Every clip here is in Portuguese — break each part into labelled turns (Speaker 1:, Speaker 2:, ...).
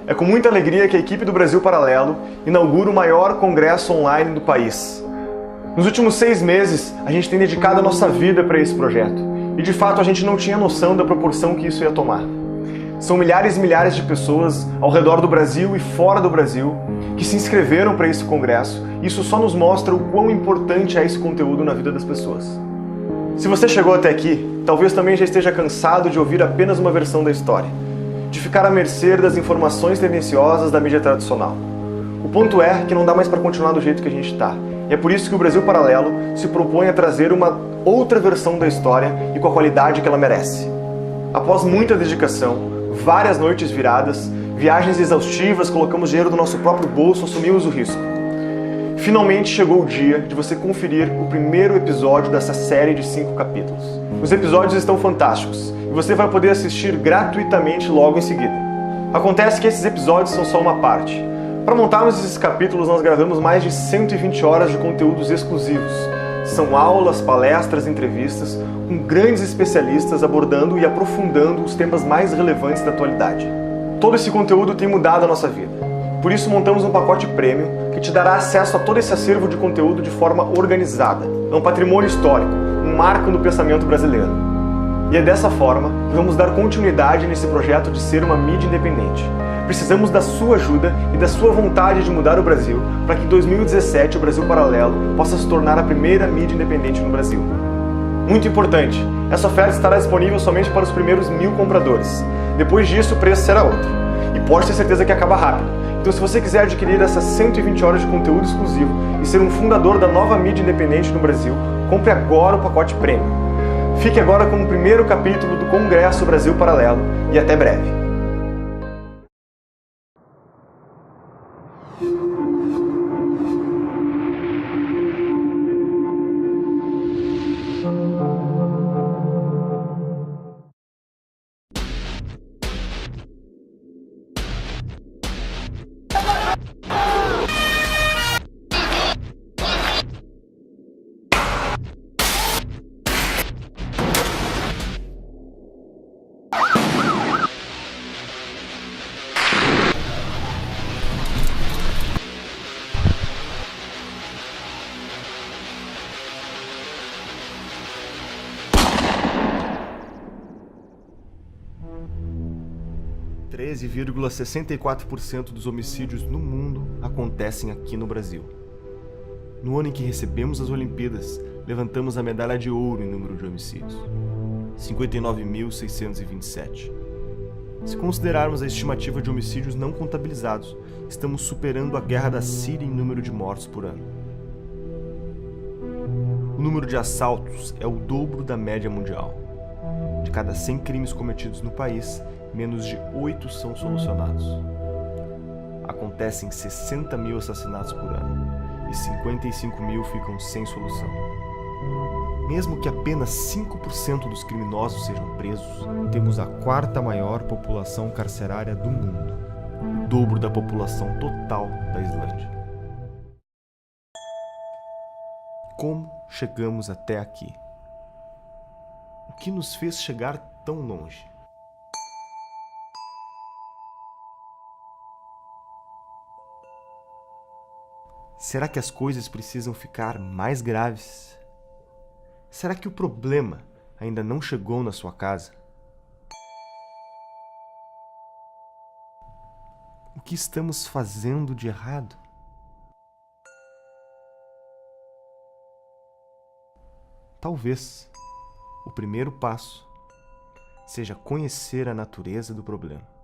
Speaker 1: É com muita alegria que a equipe do Brasil Paralelo inaugura o maior congresso online do país. Nos últimos 6 meses, a gente tem dedicado a nossa vida para esse projeto. E de fato a gente não tinha noção da proporção que isso ia tomar. São milhares e milhares de pessoas ao redor do Brasil e fora do Brasil que se inscreveram para esse congresso. E isso só nos mostra o quão importante é esse conteúdo na vida das pessoas. Se você chegou até aqui, talvez também já esteja cansado de ouvir apenas uma versão da história, de ficar à mercê das informações tendenciosas da mídia tradicional. O ponto é que não dá mais para continuar do jeito que a gente está. E é por isso que o Brasil Paralelo se propõe a trazer uma outra versão da história e com a qualidade que ela merece. Após muita dedicação, várias noites viradas, viagens exaustivas, colocamos dinheiro do nosso próprio bolso, assumimos o risco. Finalmente chegou o dia de você conferir o primeiro episódio dessa série de 5 capítulos. Os episódios estão fantásticos e você vai poder assistir gratuitamente logo em seguida. Acontece que esses episódios são só uma parte. Para montarmos esses capítulos, nós gravamos mais de 120 horas de conteúdos exclusivos. São aulas, palestras, entrevistas com grandes especialistas abordando e aprofundando os temas mais relevantes da atualidade. Todo esse conteúdo tem mudado a nossa vida. Por isso montamos um pacote premium que te dará acesso a todo esse acervo de conteúdo de forma organizada. É um patrimônio histórico, um marco no pensamento brasileiro. E é dessa forma que vamos dar continuidade nesse projeto de ser uma mídia independente. Precisamos da sua ajuda e da sua vontade de mudar o Brasil para que em 2017 o Brasil Paralelo possa se tornar a primeira mídia independente no Brasil. Muito importante, essa oferta estará disponível somente para os primeiros 1000 compradores. Depois disso o preço será outro. E pode ter certeza que acaba rápido. Então se você quiser adquirir essas 120 horas de conteúdo exclusivo e ser um fundador da nova mídia independente no Brasil, compre agora o pacote Premium. Fique agora com o primeiro capítulo do Congresso Brasil Paralelo e até breve. – 13,64% dos homicídios no mundo acontecem aqui no Brasil. No ano em que recebemos as Olimpíadas, levantamos a medalha de ouro em número de homicídios, 59.627. Se considerarmos a estimativa de homicídios não contabilizados, estamos superando a guerra da Síria em número de mortos por ano. O número de assaltos é o dobro da média mundial. De cada 100 crimes cometidos no país, menos de 8 são solucionados. Acontecem 60.000 assassinatos por ano e 55.000 ficam sem solução. Mesmo que apenas 5% dos criminosos sejam presos, temos a 4ª maior população carcerária do mundo, o dobro da população total da Islândia. Como chegamos até aqui? O que nos fez chegar tão longe? Será que as coisas precisam ficar mais graves? Será que o problema ainda não chegou na sua casa? O que estamos fazendo de errado? Talvez o primeiro passo seja conhecer a natureza do problema.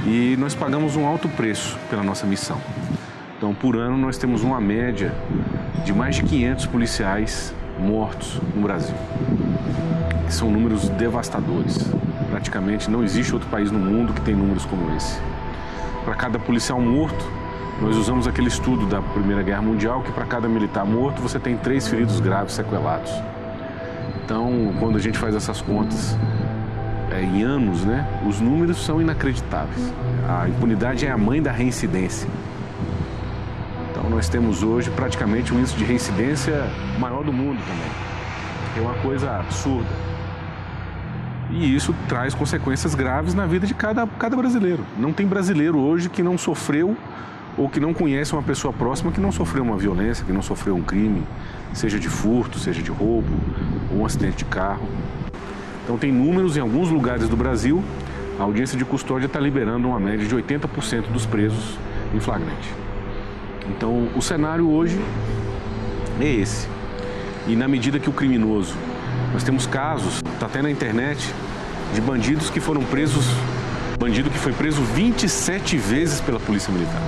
Speaker 2: E nós pagamos um alto preço pela nossa missão. Então, por ano, nós temos uma média de mais de 500 policiais mortos no Brasil. que são números devastadores. Praticamente não existe outro país no mundo que tem números como esse. Para cada policial morto, nós usamos aquele estudo da Primeira Guerra Mundial, que para cada militar morto você tem 3 feridos graves sequelados. Então, quando a gente faz essas contas em anos, né, os números são inacreditáveis. A impunidade é a mãe da reincidência. Então, nós temos hoje praticamente um índice de reincidência maior do mundo também. É uma coisa absurda. E isso traz consequências graves na vida de cada brasileiro. Não tem brasileiro hoje que não sofreu ou que não conhece uma pessoa próxima que não sofreu uma violência, que não sofreu um crime, seja de furto, seja de roubo, ou um acidente de carro. Então tem números em alguns lugares do Brasil, a audiência de custódia está liberando uma média de 80% dos presos em flagrante. Então o cenário hoje é esse. E na medida que o criminoso, nós temos casos, está até na internet, de bandidos que foram presos, bandido que foi preso 27 vezes pela Polícia Militar.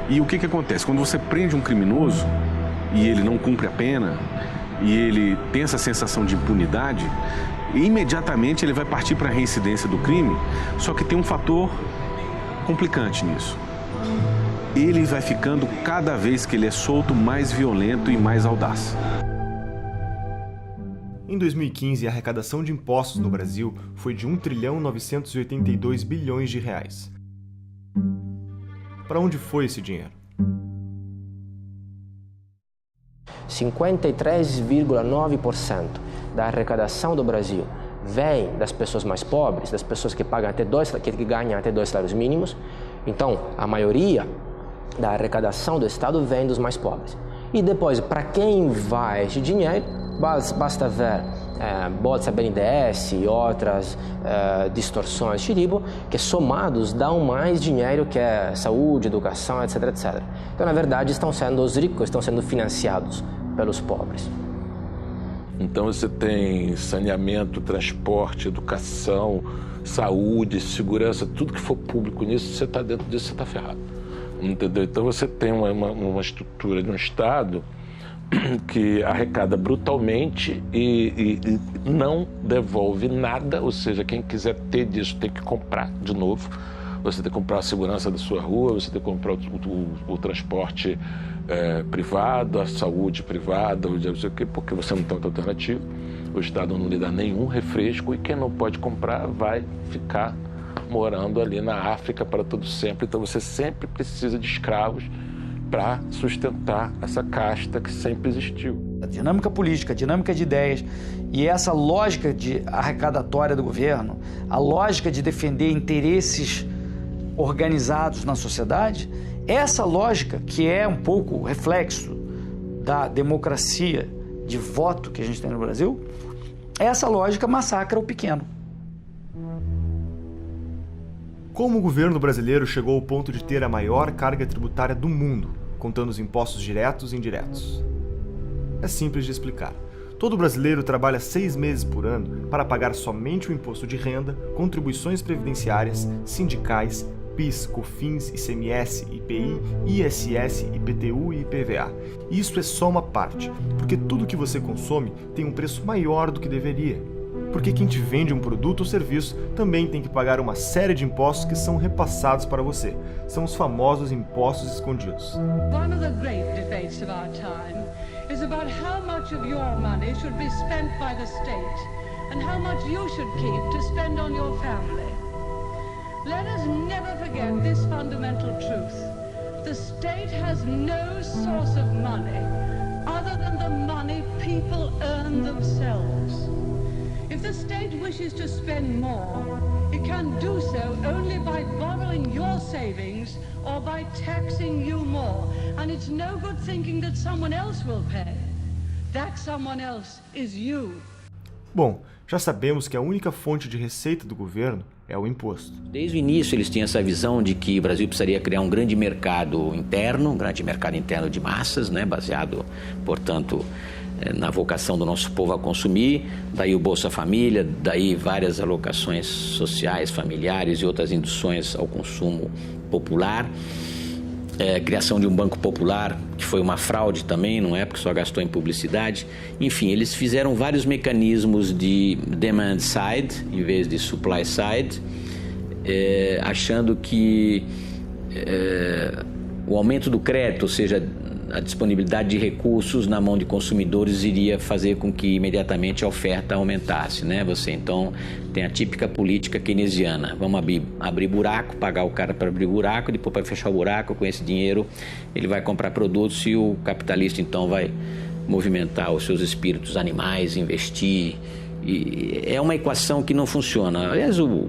Speaker 2: E o que acontece? Quando você prende um criminoso e ele não cumpre a pena e ele tem essa sensação de impunidade, imediatamente ele vai partir para a reincidência do crime, só que tem um fator complicante nisso. Ele vai ficando, cada vez que ele é solto, mais violento e mais audaz.
Speaker 1: Em 2015, a arrecadação de impostos no Brasil foi de 1.982 bilhões de reais. Para onde foi esse dinheiro?
Speaker 3: 53,9% da arrecadação do Brasil vem das pessoas mais pobres, das pessoas que ganham até 2 salários mínimos. Então, a maioria da arrecadação do Estado vem dos mais pobres. E depois, para quem vai esse dinheiro, basta ver Bolsa BNDES e outras distorções tipo, que somados dão mais dinheiro que é saúde, educação, etc, etc. Então, na verdade, os ricos estão sendo financiados pelos pobres.
Speaker 4: Então você tem saneamento, transporte, educação, saúde, segurança, tudo que for público nisso, você está dentro disso, você está ferrado. Entendeu? Então você tem uma estrutura de um Estado que arrecada brutalmente e não devolve nada, ou seja, quem quiser ter disso tem que comprar de novo. Você tem que comprar a segurança da sua rua, você tem que comprar o transporte privado, a saúde privada, porque você não tem outra alternativa. O Estado não lhe dá nenhum refresco e quem não pode comprar vai ficar morando ali na África para todo sempre. Então você sempre precisa de escravos para sustentar essa casta que sempre existiu.
Speaker 5: A dinâmica política, a dinâmica de ideias e essa lógica arrecadatória do governo, a lógica de defender interesses organizados na sociedade, essa lógica que é um pouco reflexo da democracia de voto que a gente tem no Brasil, essa lógica massacra o pequeno.
Speaker 1: Como o governo brasileiro chegou ao ponto de ter a maior carga tributária do mundo, contando os impostos diretos e indiretos? É simples de explicar. Todo brasileiro trabalha 6 meses por ano para pagar somente o imposto de renda, contribuições previdenciárias, sindicais, PIS, COFINS, ICMS, IPI, ISS, IPTU e IPVA. E isso é só uma parte, porque tudo que você consome tem um preço maior do que deveria. Porque quem te vende um produto ou serviço também tem que pagar uma série de impostos que são repassados para você. São os famosos impostos escondidos.
Speaker 6: One of the great debates of our time is about how much of your money should be spent by the state and how much you should keep to spend on your family. Let us never forget this fundamental truth. The state has no source of money other than the money people earn themselves. If the state wishes to spend more, it can do so only by borrowing your savings or by taxing you more. And it's no good thinking that someone else will pay. That someone else is you.
Speaker 1: Bom, já sabemos que a única fonte de receita do governo é o imposto.
Speaker 7: Desde o início eles tinham essa visão de que o Brasil precisaria criar um grande mercado interno, de massas, né, baseado, portanto, na vocação do nosso povo a consumir, daí o Bolsa Família, daí várias alocações sociais, familiares e outras induções ao consumo popular. criação de um banco popular, que foi uma fraude também, não é? Porque só gastou em publicidade. Enfim, eles fizeram vários mecanismos de demand side, em vez de supply side, achando que o aumento do crédito, ou seja, a disponibilidade de recursos na mão de consumidores iria fazer com que imediatamente a oferta aumentasse, né? Você então tem a típica política keynesiana, vamos abrir buraco, pagar o cara para abrir buraco, depois para fechar o buraco, com esse dinheiro ele vai comprar produtos e o capitalista então vai movimentar os seus espíritos animais, investir. E é uma equação que não funciona. Aliás, o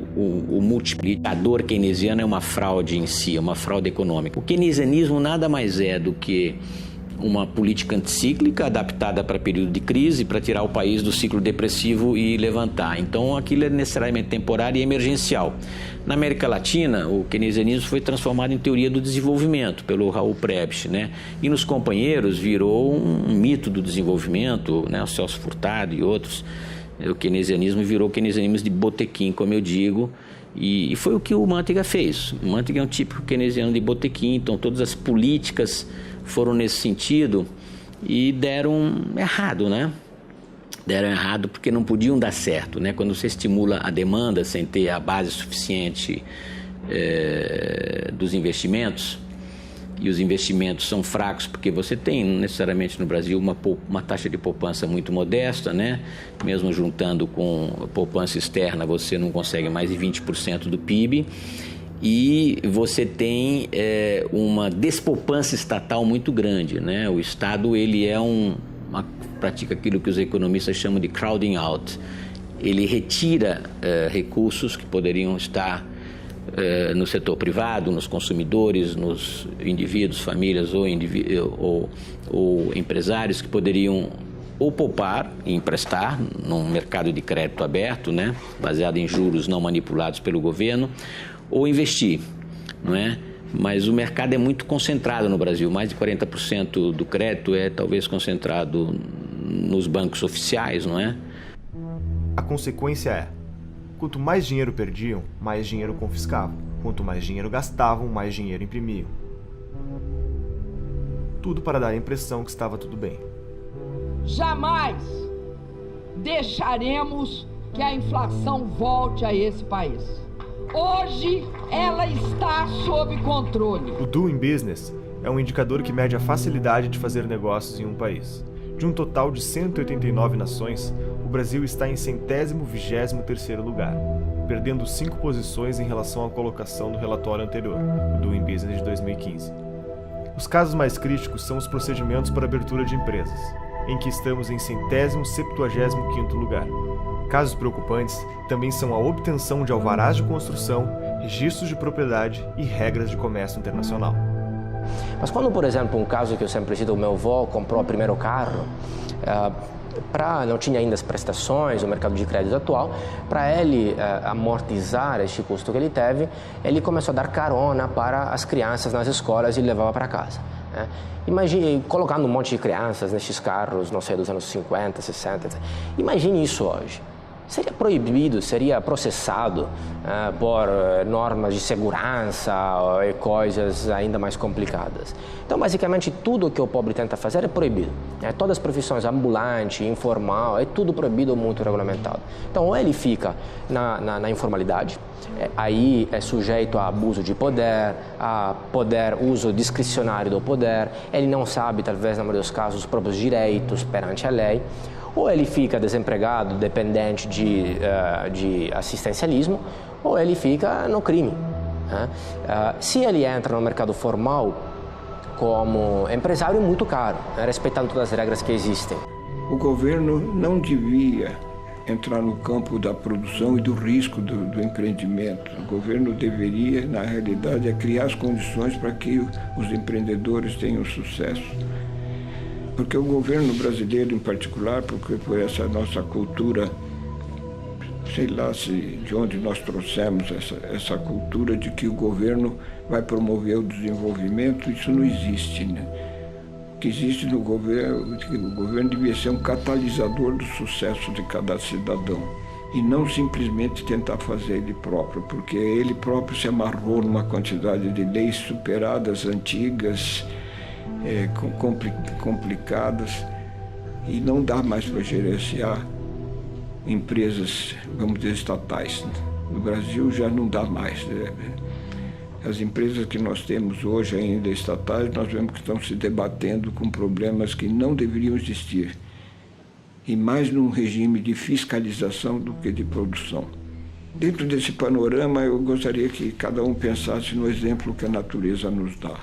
Speaker 7: multiplicador keynesiano é uma fraude em si, é uma fraude econômica. O keynesianismo nada mais é do que uma política anticíclica adaptada para período de crise, para tirar o país do ciclo depressivo e levantar. Então, aquilo é necessariamente temporário e emergencial. Na América Latina, o keynesianismo foi transformado em teoria do desenvolvimento pelo Raul Prebisch, né? E nos companheiros virou um mito do desenvolvimento, né? O Celso Furtado e outros. O keynesianismo virou o keynesianismo de botequim, como eu digo, e foi o que o Manteiga fez. O Manteiga é um típico keynesiano de botequim, então todas as políticas foram nesse sentido e deram errado, né? Deram errado porque não podiam dar certo, né? Quando você estimula a demanda sem ter a base suficiente dos investimentos, e os investimentos são fracos porque você tem necessariamente no Brasil uma taxa de poupança muito modesta, né? Mesmo juntando com a poupança externa, você não consegue mais de 20% do PIB, e você tem uma despoupança estatal muito grande, né? O Estado ele pratica aquilo que os economistas chamam de crowding out. Ele retira recursos que poderiam estar no setor privado, nos consumidores, nos indivíduos, famílias ou empresários que poderiam ou poupar e emprestar num mercado de crédito aberto, né, baseado em juros não manipulados pelo governo, ou investir, não é? Mas o mercado é muito concentrado no Brasil, mais de 40% do crédito é talvez concentrado nos bancos oficiais, não é?
Speaker 1: A consequência é: quanto mais dinheiro perdiam, mais dinheiro confiscavam. Quanto mais dinheiro gastavam, mais dinheiro imprimiam. Tudo para dar a impressão que estava tudo bem.
Speaker 8: Jamais deixaremos que a inflação volte a esse país. Hoje ela está sob controle.
Speaker 1: O Doing Business é um indicador que mede a facilidade de fazer negócios em um país. De um total de 189 nações, o Brasil está em 123º lugar, perdendo 5 posições em relação à colocação do relatório anterior, o Doing Business de 2015. Os casos mais críticos são os procedimentos para abertura de empresas, em que estamos em 175º lugar. Casos preocupantes também são a obtenção de alvarás de construção, registros de propriedade e regras de comércio internacional.
Speaker 3: Mas quando, por exemplo, um caso que eu sempre cito, o meu avô comprou o primeiro carro, não tinha ainda as prestações, o mercado de crédito atual, para ele amortizar este custo que ele teve, ele começou a dar carona para as crianças nas escolas e levava para casa. Imagine, colocando um monte de crianças nestes carros, não sei, dos anos 50, 60, imagine isso hoje. Seria proibido, seria processado por normas de segurança e coisas ainda mais complicadas. Então, basicamente, tudo que o pobre tenta fazer é proibido. Todas as profissões, ambulante, informal, é tudo proibido ou muito regulamentado. Então, ou ele fica na informalidade, aí é sujeito a abuso de poder, uso discricionário do poder, ele não sabe, talvez, na maioria dos casos, os próprios direitos perante a lei, ou ele fica desempregado, dependente de assistencialismo, ou ele fica no crime. Se ele entra no mercado formal como empresário, é muito caro, respeitando todas as regras que existem.
Speaker 9: O governo não devia entrar no campo da produção e do risco do empreendimento. O governo deveria, na realidade, criar as condições para que os empreendedores tenham sucesso. Porque o governo brasileiro, em particular, porque por essa nossa cultura, sei lá de onde nós trouxemos essa cultura de que o governo vai promover o desenvolvimento, isso não existe, né? O que existe no governo, que o governo devia ser um catalisador do sucesso de cada cidadão. e não simplesmente tentar fazer ele próprio, porque ele próprio se amarrou numa quantidade de leis superadas, antigas, complicadas, e não dá mais para gerenciar empresas, vamos dizer, estatais. No Brasil já não dá mais. As empresas que nós temos hoje ainda estatais, nós vemos que estão se debatendo com problemas que não deveriam existir, e mais num regime de fiscalização do que de produção. Dentro desse panorama, eu gostaria que cada um pensasse no exemplo que a natureza nos dá.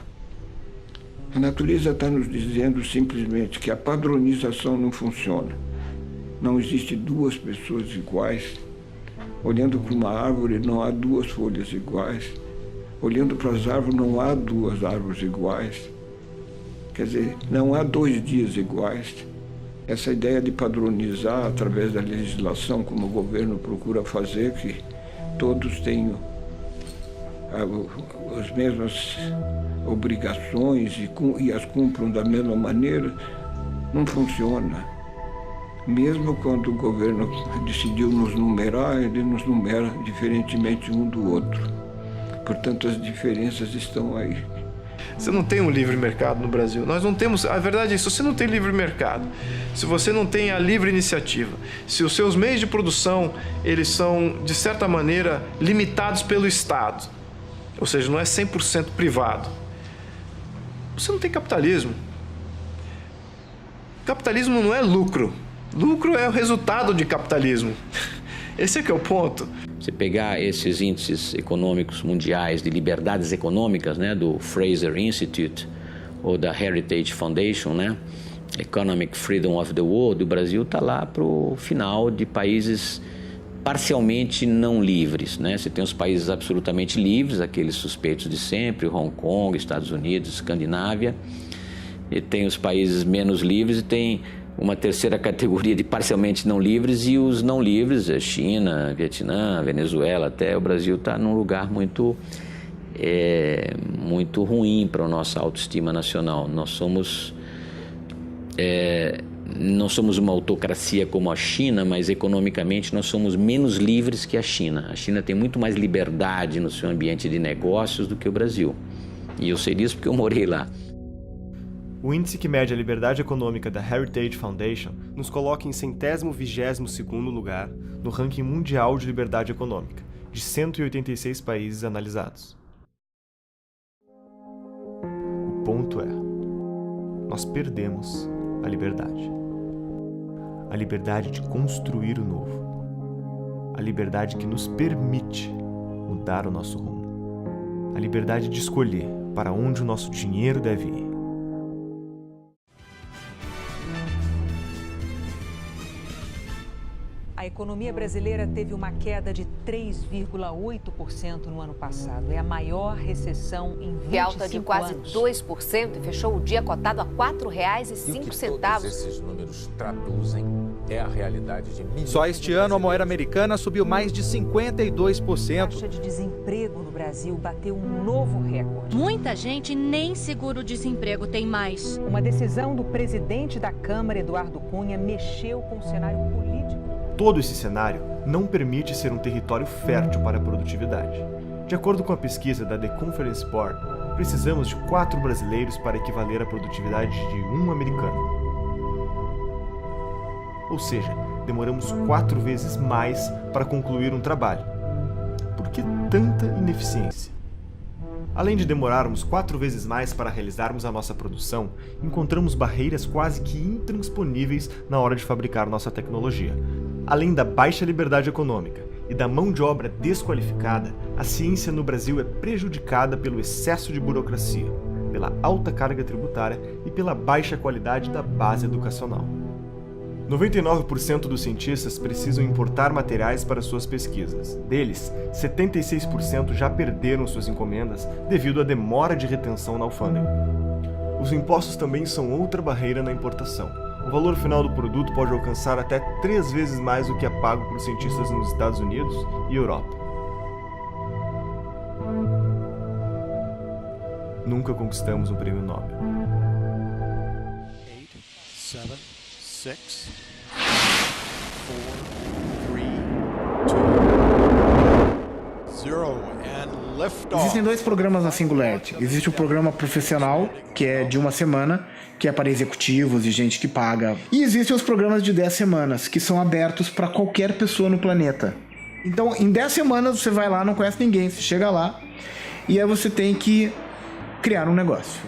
Speaker 9: A natureza está nos dizendo simplesmente que a padronização não funciona. Não existe duas pessoas iguais. Olhando para uma árvore, não há duas folhas iguais. Olhando para as árvores, não há duas árvores iguais. Quer dizer, não há 2 dias iguais. Essa ideia de padronizar através da legislação, como o governo procura fazer, que todos tenham as mesmas obrigações e as cumpram da mesma maneira, não funciona. Mesmo quando o governo decidiu nos numerar, ele nos numera diferentemente um do outro. Portanto, as diferenças estão aí.
Speaker 1: Você não tem um livre mercado no Brasil. Nós não temos. A verdade é isso. Se você não tem livre mercado, se você não tem a livre iniciativa, se os seus meios de produção eles são, de certa maneira, limitados pelo Estado, ou seja, não é 100% privado, você não tem capitalismo. Capitalismo não é lucro. Lucro é o resultado de capitalismo. Esse é que é o ponto.
Speaker 7: Você pegar esses índices econômicos mundiais de liberdades econômicas, né, do Fraser Institute ou da Heritage Foundation, né, Economic Freedom of the World, o Brasil está lá para o final de países parcialmente não livres, né? Você tem os países absolutamente livres, aqueles suspeitos de sempre, Hong Kong, Estados Unidos, Escandinávia, e tem os países menos livres e tem uma terceira categoria de parcialmente não livres e os não livres, China, Vietnã, Venezuela, até o Brasil está num lugar muito ruim para a nossa autoestima nacional. Nós somos não somos uma autocracia como a China, mas economicamente nós somos menos livres que a China. A China tem muito mais liberdade no seu ambiente de negócios do que o Brasil. E eu sei disso porque eu morei lá.
Speaker 1: O índice que mede a liberdade econômica da Heritage Foundation nos coloca em 122º lugar no ranking mundial de liberdade econômica, de 186 países analisados. O ponto é, nós perdemos a liberdade. A liberdade de construir o novo. A liberdade que nos permite mudar o nosso rumo. A liberdade de escolher para onde o nosso dinheiro deve ir.
Speaker 10: A economia brasileira teve uma queda de 3,8% no ano passado. É a maior recessão em 25 anos.
Speaker 11: Alta de quase 2% e fechou o dia cotado a R$ 4,05.
Speaker 12: E o que todos esses números traduzem é a realidade de milhões.
Speaker 13: Só este ano a moeda americana subiu mais de 52%.
Speaker 10: A taxa de desemprego no Brasil bateu um novo recorde.
Speaker 14: Muita gente nem seguro-desemprego tem mais.
Speaker 10: Uma decisão do presidente da Câmara, Eduardo Cunha, mexeu com o cenário político.
Speaker 1: Todo esse cenário não permite ser um território fértil para a produtividade. De acordo com a pesquisa da The Conference Board, precisamos de 4 brasileiros para equivaler à produtividade de 1 americano. Ou seja, demoramos 4 vezes mais para concluir um trabalho. Por que tanta ineficiência? Além de demorarmos 4 vezes mais para realizarmos a nossa produção, encontramos barreiras quase que intransponíveis na hora de fabricar nossa tecnologia. Além da baixa liberdade econômica e da mão de obra desqualificada, a ciência no Brasil é prejudicada pelo excesso de burocracia, pela alta carga tributária e pela baixa qualidade da base educacional. 99% dos cientistas precisam importar materiais para suas pesquisas. Deles, 76% já perderam suas encomendas devido à demora de retenção na alfândega. Os impostos também são outra barreira na importação. O valor final do produto pode alcançar até 3 vezes mais do que é pago por cientistas nos Estados Unidos e Europa. Nunca conquistamos um prêmio Nobel.
Speaker 15: 8, 7, 6, 4, 3, Existem 2 programas na Singularity. Existe o programa profissional, que é de 1 semana, que é para executivos e gente que paga. E existem os programas de 10 semanas, que são abertos para qualquer pessoa no planeta. Então, em 10 semanas você vai lá, não conhece ninguém, você chega lá e aí você tem que criar um negócio.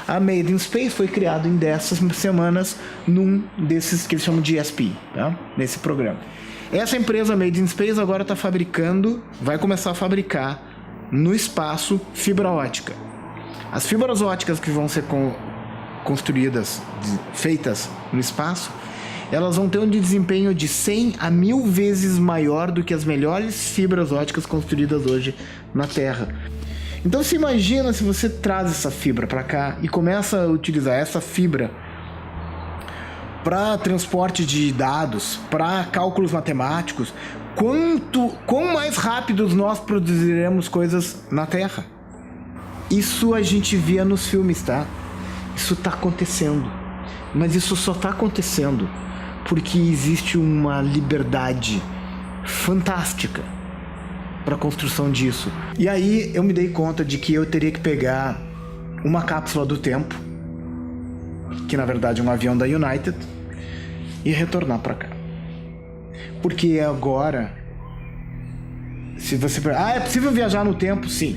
Speaker 15: A Made in Space foi criada em 10 semanas num desses que eles chamam de ESP, tá? Nesse programa. Essa empresa Made in Space agora está fabricando, vai começar a fabricar no espaço fibra ótica. As fibras óticas que vão ser construídas, feitas no espaço, elas vão ter um desempenho de 100 a 1000 vezes maior do que as melhores fibras óticas construídas hoje na Terra. Então se imagina se você traz essa fibra para cá e começa a utilizar essa fibra para transporte de dados, para cálculos matemáticos, quão mais rápidos nós produziremos coisas na Terra. Isso a gente via nos filmes, tá? Isso está acontecendo. Mas isso só está acontecendo porque existe uma liberdade fantástica para a construção disso. E aí eu me dei conta de que eu teria que pegar uma cápsula do tempo, que na verdade é um avião da United, e retornar para cá. Porque agora, se você... é possível viajar no tempo? Sim.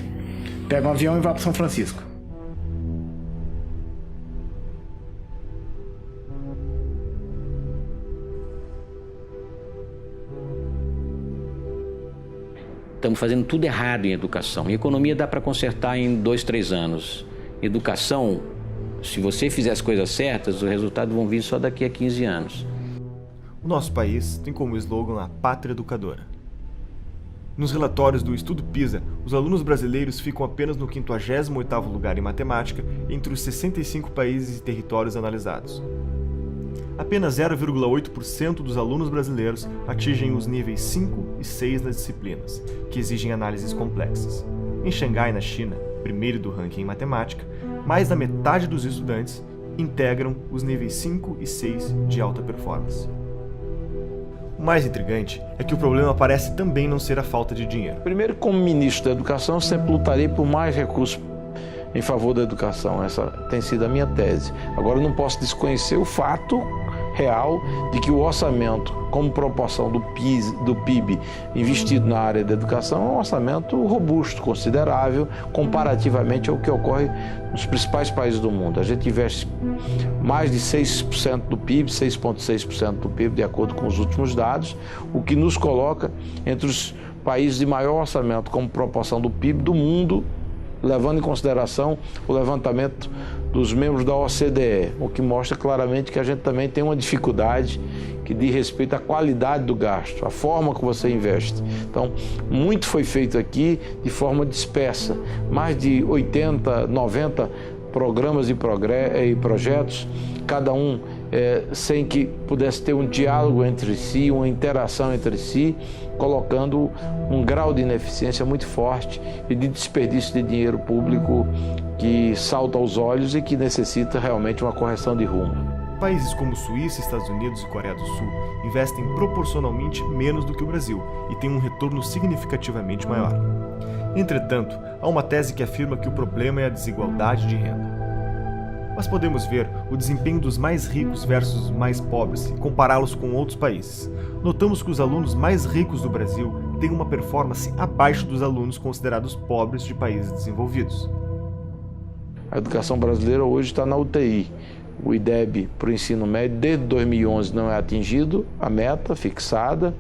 Speaker 15: Pega um avião e vai para São Francisco.
Speaker 7: Estamos fazendo tudo errado em educação. Em economia dá para consertar em 2, 3 anos. Educação, se você fizer as coisas certas, os resultados vão vir só daqui a 15 anos.
Speaker 1: O nosso país tem como slogan a pátria educadora. Nos relatórios do Estudo PISA, os alunos brasileiros ficam apenas no 58º lugar em matemática entre os 65 países e territórios analisados. Apenas 0,8% dos alunos brasileiros atingem os níveis 5 e 6 nas disciplinas, que exigem análises complexas. Em Xangai, na China, primeiro do ranking em matemática, mais da metade dos estudantes integram os níveis 5 e 6 de alta performance. O mais intrigante é que o problema parece também não ser a falta de dinheiro.
Speaker 4: Primeiro, como ministro da Educação, sempre lutarei por mais recursos em favor da educação. Essa tem sido a minha tese. Agora, eu não posso desconhecer o fato real de que o orçamento, como proporção do PIB investido na área da educação, é um orçamento robusto, considerável, comparativamente ao que ocorre nos principais países do mundo. A gente investe mais de 6% do PIB, 6,6% do PIB, de acordo com os últimos dados, o que nos coloca entre os países de maior orçamento como proporção do PIB do mundo, levando em consideração o levantamento dos membros da OCDE, o que mostra claramente que a gente também tem uma dificuldade que diz respeito à qualidade do gasto, a forma que você investe. Então, muito foi feito aqui de forma dispersa, mais de 80, 90 programas e projetos, cada um sem que pudesse ter um diálogo entre si, uma interação entre si, colocando um grau de ineficiência muito forte e de desperdício de dinheiro público que salta aos olhos e que necessita realmente uma correção de rumo.
Speaker 1: Países como Suíça, Estados Unidos e Coreia do Sul investem proporcionalmente menos do que o Brasil e têm um retorno significativamente maior. Entretanto, há uma tese que afirma que o problema é a desigualdade de renda. Mas podemos ver o desempenho dos mais ricos versus os mais pobres e compará-los com outros países. Notamos que os alunos mais ricos do Brasil têm uma performance abaixo dos alunos considerados pobres de países desenvolvidos.
Speaker 4: A educação brasileira hoje está na UTI. O IDEB para o ensino médio desde 2011 não é atingido, a meta fixada,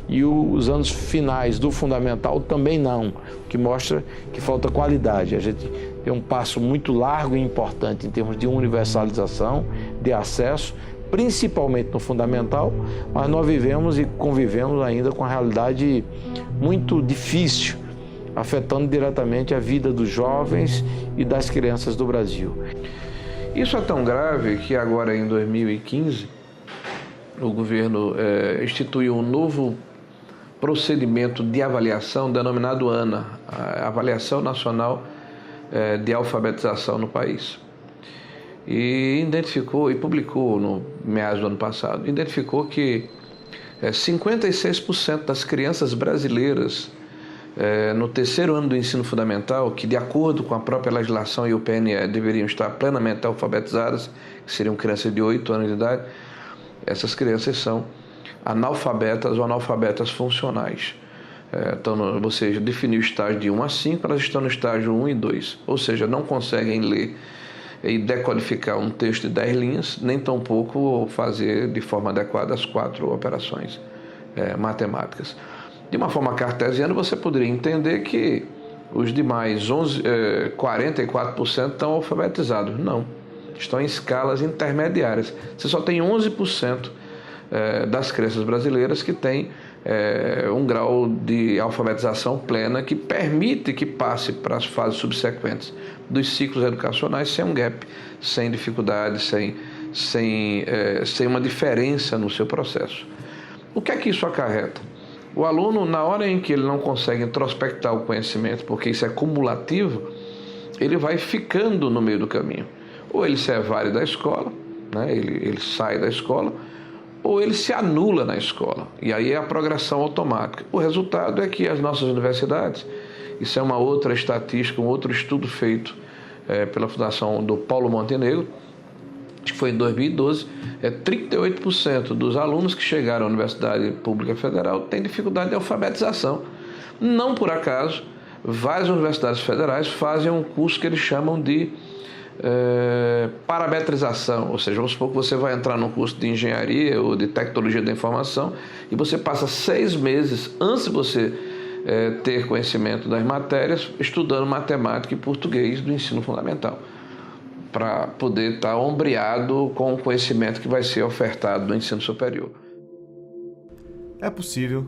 Speaker 4: e os anos finais do fundamental também não, o que mostra que falta qualidade. A gente tem um passo muito largo e importante em termos de universalização, de acesso, principalmente no fundamental, mas nós vivemos e convivemos ainda com a realidade muito difícil, afetando diretamente a vida dos jovens e das crianças do Brasil.
Speaker 16: Isso é tão grave que agora, em 2015, o governo instituiu um novo procedimento de avaliação denominado ANA, a Avaliação Nacional de Alfabetização no país. E identificou, e publicou no meados do ano passado, identificou que 56% das crianças brasileiras no terceiro ano do ensino fundamental, que de acordo com a própria legislação e o PNE deveriam estar plenamente alfabetizadas, que seriam crianças de 8 anos de idade, essas crianças são analfabetas ou analfabetas funcionais. Então, você definiu o estágio de 1 a 5, elas estão no estágio 1 e 2, ou seja, não conseguem ler e decodificar um texto de 10 linhas, nem tampouco fazer de forma adequada as 4 operações matemáticas. De uma forma cartesiana, você poderia entender que os demais 44% estão alfabetizados. Não, estão em escalas intermediárias. Você só tem 11% das crianças brasileiras que têm um grau de alfabetização plena que permite que passe para as fases subsequentes dos ciclos educacionais sem um gap, sem dificuldade, sem uma diferença no seu processo. O que é que isso acarreta? O aluno, na hora em que ele não consegue introspectar o conhecimento, porque isso é cumulativo, ele vai ficando no meio do caminho. Ou ele se evade da escola, né? ele sai da escola, ou ele se anula na escola. E aí é a progressão automática. O resultado é que as nossas universidades, isso é uma outra estatística, um outro estudo feito pela Fundação do Paulo Montenegro, que foi em 2012, 38% dos alunos que chegaram à Universidade Pública Federal têm dificuldade de alfabetização. Não por acaso, várias universidades federais fazem um curso que eles chamam de parametrização, ou seja, vamos supor que você vai entrar num curso de engenharia ou de tecnologia da informação e você passa 6 meses antes de você ter conhecimento das matérias estudando matemática e português do ensino fundamental, para poder estar ombreado com o conhecimento que vai ser ofertado no ensino superior.
Speaker 1: É possível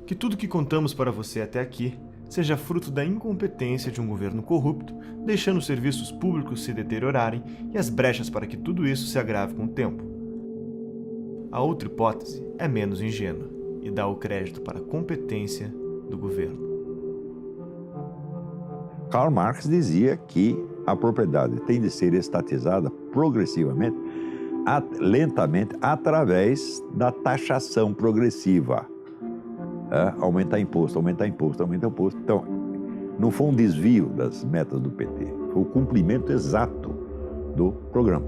Speaker 1: que tudo que contamos para você até aqui seja fruto da incompetência de um governo corrupto, deixando os serviços públicos se deteriorarem e as brechas para que tudo isso se agrave com o tempo. A outra hipótese é menos ingênua e dá o crédito para a competência do governo.
Speaker 17: Karl Marx dizia que a propriedade tem de ser estatizada progressivamente, lentamente, através da taxação progressiva. Aumentar imposto, aumentar imposto, aumentar imposto. Então, não foi um desvio das metas do PT, foi o cumprimento exato do programa.